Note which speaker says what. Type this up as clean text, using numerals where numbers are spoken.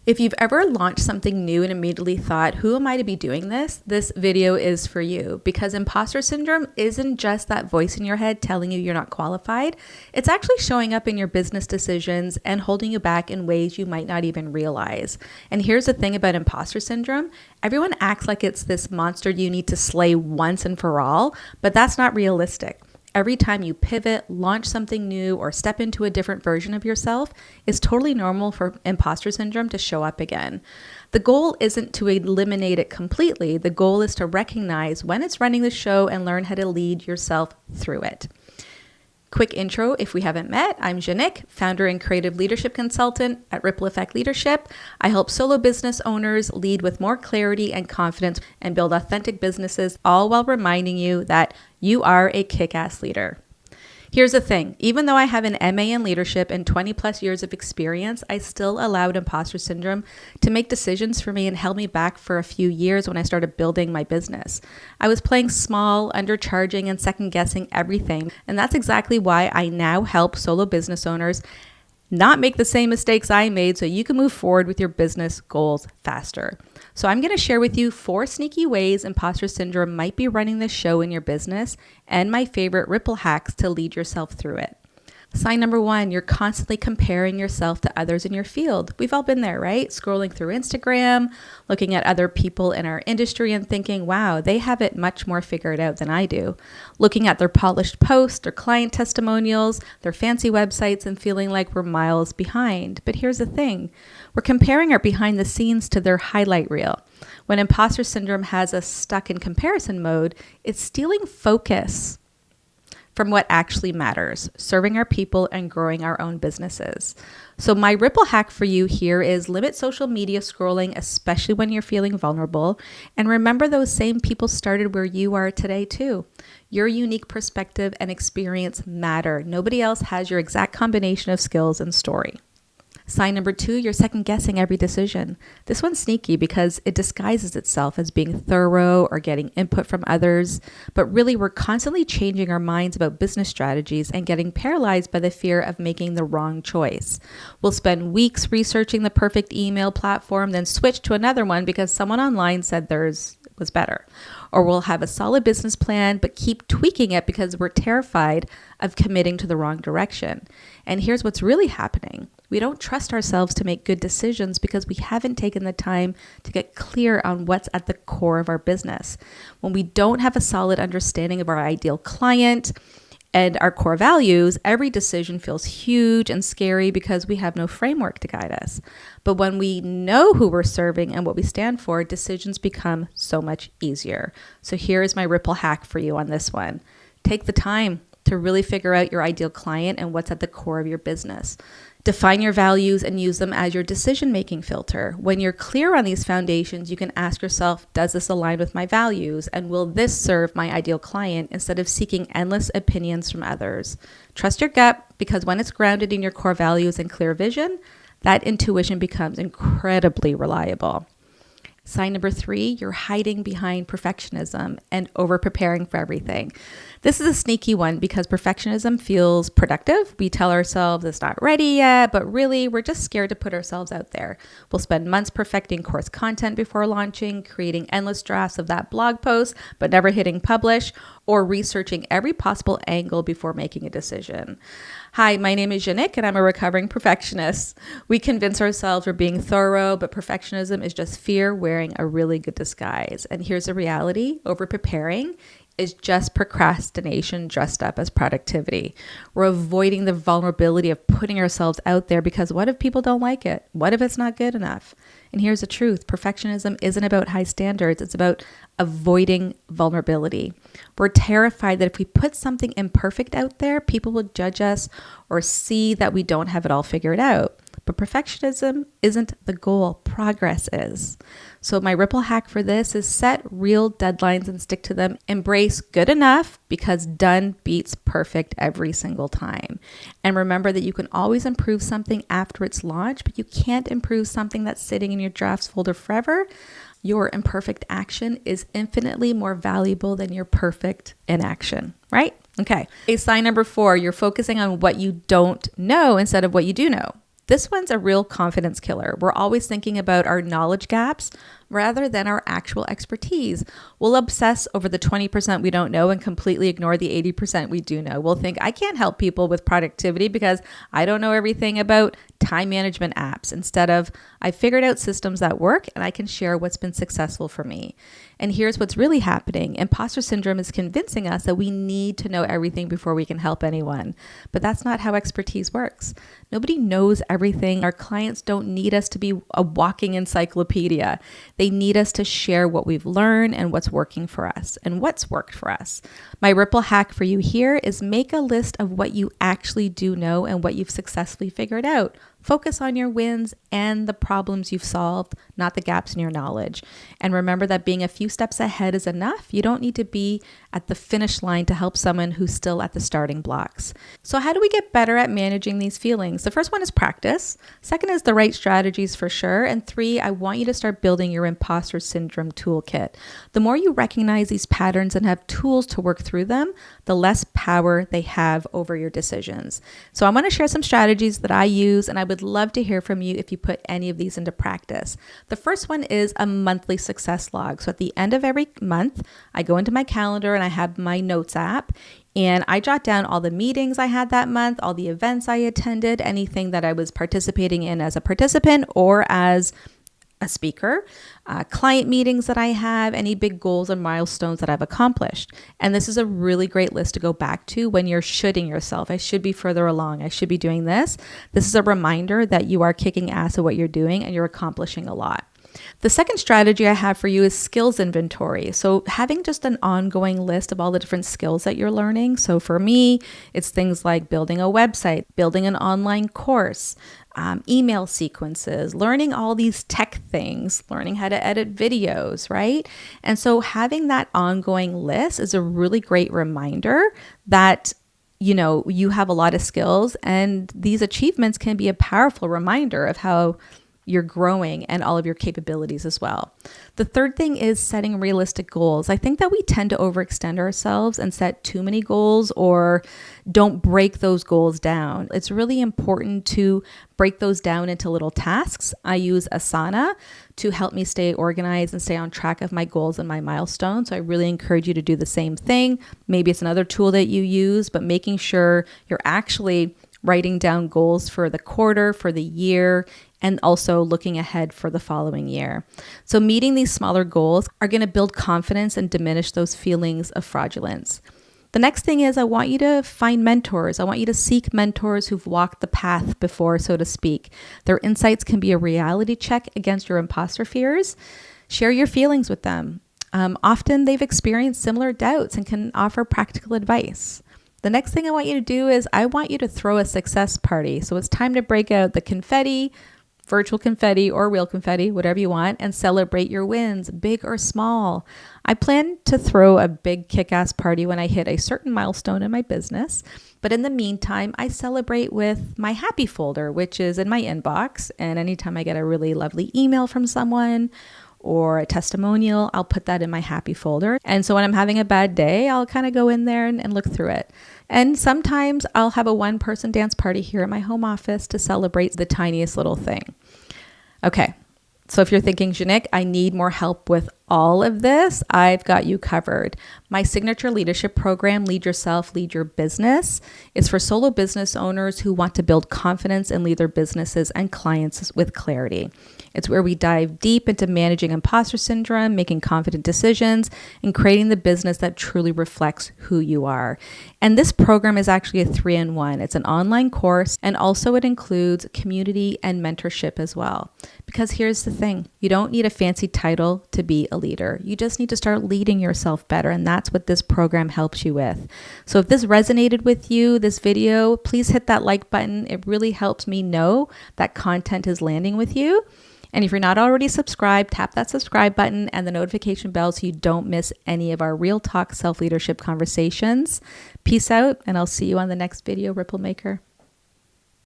Speaker 1: If you've ever launched something new and immediately thought, who am I to be doing this? This video is for you, because imposter syndrome isn't just that voice in your head telling you you're not qualified. It's actually showing up in your business decisions and holding you back in ways you might not even realize. And here's the thing about imposter syndrome. Everyone acts like it's this monster you need to slay once and for all, but that's not realistic. Every time you pivot, launch something new, or step into a different version of yourself, it's totally normal for imposter syndrome to show up again. The goal isn't to eliminate it completely. The goal is to recognize when it's running the show and learn how to lead yourself through it. Quick intro if we haven't met. I'm Janik, founder and creative leadership consultant at Ripple Effect Leadership. I help solo business owners lead with more clarity and confidence and build authentic businesses, all while reminding you that you are a kick-ass leader. Here's the thing, even though I have an MA in leadership and 20 plus years of experience, I still allowed imposter syndrome to make decisions for me and held me back for a few years when I started building my business. I was playing small, undercharging, and second guessing everything. And that's exactly why I now help solo business owners not make the same mistakes I made so you can move forward with your business goals faster. So I'm going to share with you 4 sneaky ways imposter syndrome might be running the show in your business and my favorite Ripple hacks to lead yourself through it. Sign number 1, you're constantly comparing yourself to others in your field. We've all been there, right? Scrolling through Instagram, looking at other people in our industry and thinking, wow, they have it much more figured out than I do. Looking at their polished posts, their client testimonials, their fancy websites, and feeling like we're miles behind. But here's the thing, we're comparing our behind the scenes to their highlight reel. When imposter syndrome has us stuck in comparison mode, it's stealing focus from what actually matters, serving our people and growing our own businesses. So my Ripple hack for you here is limit social media scrolling, especially when you're feeling vulnerable. And remember, those same people started where you are today too. Your unique perspective and experience matter. Nobody else has your exact combination of skills and story. Sign number 2, you're second guessing every decision. This one's sneaky because it disguises itself as being thorough or getting input from others, but really we're constantly changing our minds about business strategies and getting paralyzed by the fear of making the wrong choice. We'll spend weeks researching the perfect email platform, then switch to another one because someone online said theirs was better. Or we'll have a solid business plan, but keep tweaking it because we're terrified of committing to the wrong direction. And here's what's really happening. We don't trust ourselves to make good decisions because we haven't taken the time to get clear on what's at the core of our business. When we don't have a solid understanding of our ideal client and our core values, every decision feels huge and scary because we have no framework to guide us. But when we know who we're serving and what we stand for, decisions become so much easier. So here is my Ripple hack for you on this one. Take the time to really figure out your ideal client and what's at the core of your business. Define your values and use them as your decision-making filter. When you're clear on these foundations, you can ask yourself, does this align with my values? And will this serve my ideal client instead of seeking endless opinions from others? Trust your gut, because when it's grounded in your core values and clear vision, that intuition becomes incredibly reliable. Sign number 3, you're hiding behind perfectionism and over-preparing for everything. This is a sneaky one because perfectionism feels productive. We tell ourselves it's not ready yet, but really we're just scared to put ourselves out there. We'll spend months perfecting course content before launching, creating endless drafts of that blog post, but never hitting publish, or researching every possible angle before making a decision. Hi, my name is Janik and I'm a recovering perfectionist. We convince ourselves we're being thorough, but perfectionism is just fear wearing a really good disguise. And here's the reality, over-preparing is just procrastination dressed up as productivity. We're avoiding the vulnerability of putting ourselves out there because what if people don't like it? What if it's not good enough? And here's the truth. Perfectionism isn't about high standards. It's about avoiding vulnerability. We're terrified that if we put something imperfect out there, people will judge us or see that we don't have it all figured out. But perfectionism isn't the goal. Progress is. So my Ripple hack for this is set real deadlines and stick to them. Embrace good enough because done beats perfect every single time. And remember that you can always improve something after it's launched, but you can't improve something that's sitting in your drafts folder forever. Your imperfect action is infinitely more valuable than your perfect inaction, right? Okay. Sign number 4, you're focusing on what you don't know instead of what you do know. This one's a real confidence killer. We're always thinking about our knowledge gaps rather than our actual expertise. We'll obsess over the 20% we don't know and completely ignore the 80% we do know. We'll think, I can't help people with productivity because I don't know everything about time management apps, instead of, I figured out systems that work and I can share what's been successful for me. And here's what's really happening. Imposter syndrome is convincing us that we need to know everything before we can help anyone. But that's not how expertise works. Nobody knows everything. Our clients don't need us to be a walking encyclopedia. They need us to share what we've learned and what's working for us and what's worked for us. My ripple hack for you here is make a list of what you actually do know and what you've successfully figured out. Focus on your wins and the problems you've solved, not the gaps in your knowledge. And remember that being a few steps ahead is enough. You don't need to be at the finish line to help someone who's still at the starting blocks. So how do we get better at managing these feelings? The first one is practice. Second is the right strategies for sure. And 3, I want you to start building your imposter syndrome toolkit. The more you recognize these patterns and have tools to work through them, the less power they have over your decisions. So I want to share some strategies that I use, and I would love to hear from you if you put any of these into practice. The first one is a monthly success log. So at the end of every month, I go into my calendar and I have my notes app, and I jot down all the meetings I had that month, all the events I attended, anything that I was participating in as a participant or as a speaker, client meetings that I have, any big goals and milestones that I've accomplished. And this is a really great list to go back to when you're shoulding yourself. I should be further along. I should be doing this. This is a reminder that you are kicking ass at what you're doing and you're accomplishing a lot. The second strategy I have for you is skills inventory. So having just an ongoing list of all the different skills that you're learning. So for me, it's things like building a website, building an online course, email sequences, learning all these tech things, learning how to edit videos, right? And so having that ongoing list is a really great reminder that you have a lot of skills, and these achievements can be a powerful reminder of how you're growing and all of your capabilities as well. The third thing is setting realistic goals. I think that we tend to overextend ourselves and set too many goals or don't break those goals down. It's really important to break those down into little tasks. I use Asana to help me stay organized and stay on track of my goals and my milestones. So I really encourage you to do the same thing. Maybe it's another tool that you use, but making sure you're actually writing down goals for the quarter, for the year, and also looking ahead for the following year. So meeting these smaller goals are going to build confidence and diminish those feelings of fraudulence. The next thing is I want you to find mentors. I want you to seek mentors who've walked the path before, so to speak. Their insights can be a reality check against your imposter fears. Share your feelings with them. Often they've experienced similar doubts and can offer practical advice. The next thing I want you to do is I want you to throw a success party. So it's time to break out the confetti, virtual confetti or real confetti, whatever you want, and celebrate your wins, big or small. I plan to throw a big kick-ass party when I hit a certain milestone in my business. But in the meantime, I celebrate with my happy folder, which is in my inbox. And anytime I get a really lovely email from someone or a testimonial, I'll put that in my happy folder. And so when I'm having a bad day, I'll kind of go in there and look through it. And sometimes I'll have a one-person dance party here at my home office to celebrate the tiniest little thing. Okay, so if you're thinking, Janik, I need more help with all of this, I've got you covered. My signature leadership program, Lead Yourself, Lead Your Business, is for solo business owners who want to build confidence and lead their businesses and clients with clarity. It's where we dive deep into managing imposter syndrome, making confident decisions, and creating the business that truly reflects who you are. And this program is actually a 3-in-1. It's an online course, and also it includes community and mentorship as well. Because here's the thing, you don't need a fancy title to be a leader. You just need to start leading yourself better, and that's what this program helps you with. So if this resonated with you, this video, please hit that like button. It really helps me know that content is landing with you. And if you're not already subscribed, tap that subscribe button and the notification bell so you don't miss any of our real talk self-leadership conversations. Peace out, and I'll see you on the next video, Ripple Maker.